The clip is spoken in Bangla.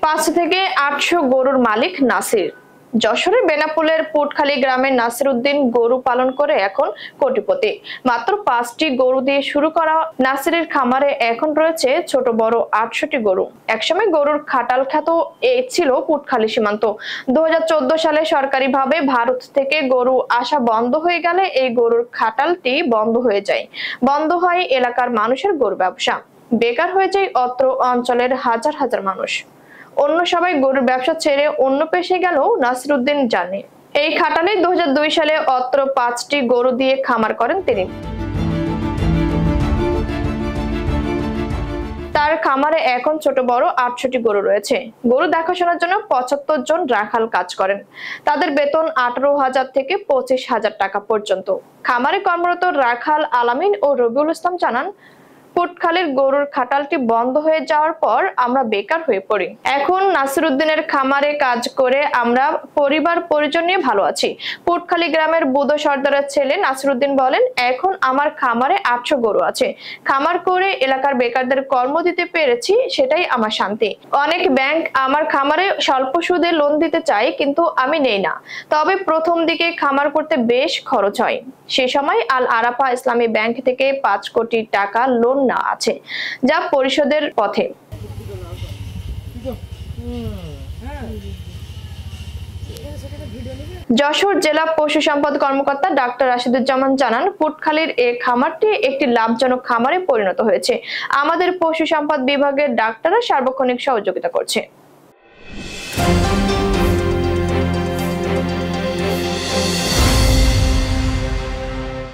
5 থেকে 800 গরুর মালিক নাসির। যশোরের বেনাপোলের পুটখালী গ্রামের নাসির উদ্দিন গরু পালন করে এখন কোটিপতি। মাত্র 5টি গরু দিয়ে শুরু করা নাসিরের খামারে এখন রয়েছে ছোট বড় 800টি গরু। একসময় গরুর খাটাল খ্যাত ছিল পুটখালী সীমান্ত। 2014 সালে সরকারিভাবে ভারত থেকে গরু আসা বন্ধ হয়ে গেলে এই গরুর খাটালটি বন্ধ হয়ে যায়। বন্ধ হয় এলাকার মানুষের গরু ব্যবসা। বেকার হয়ে যায় অত্র অঞ্চলের হাজার হাজার মানুষ। অন্য সবাই গরুর ব্যবসা ছেড়ে অন্য পেশে গেলেও নাসির উদ্দিন জানে এই খাটালে 2002 সালে অত্র 5টি গরু দিয়ে খামার করেন তিনি। তার খামারে এখন ছোট বড় 800টি গরু রয়েছে। গরু দেখাশোনার জন্য 75 জন রাখাল কাজ করেন। তাদের বেতন 18,000 থেকে 25,000 টাকা পর্যন্ত। খামারে কর্মরত রাখাল আলামিন ও রবিউল ইসলাম জানান, পুটখালীর গরুর খাটালটি বন্ধ হয়ে যাওয়ার পর আমরা বেকার হয়ে পড়ি। এখন নাসির উদ্দিনের খামারে কাজ করে আমরা পরিবার পরিজন নিয়ে ভালো আছি। পুটখালী গ্রামের বুদো সর্দারের ছেলে নাসির উদ্দিন বলেন, এখন আমার খামারে 800 গরু আছে। খামার করে এলাকার বেকারদের কর্ম দিতে পেরেছি, সেটাই আমার শান্তি। অনেক ব্যাংক আমার খামারে স্বল্প সুদে লোন দিতে চায়, কিন্তু আমি নেই না। তবে প্রথম দিকে খামার করতে বেশ খরচ হয়। সে সময় আল আরাফা ইসলামী ব্যাংক থেকে 5 কোটি টাকা লোন না আছে, যা পরিশোধের পথে। যশোর জেলা পশু সম্পদ কর্মকর্তা ডাক্তার রাশিদুজ্জামান জানান, পুটখালীর এই খামারটি একটি লাভজনক খামারে পরিণত হয়েছে। আমাদের পশু সম্পদ বিভাগের ডাক্তাররা সার্বক্ষণিক সহযোগিতা করছে।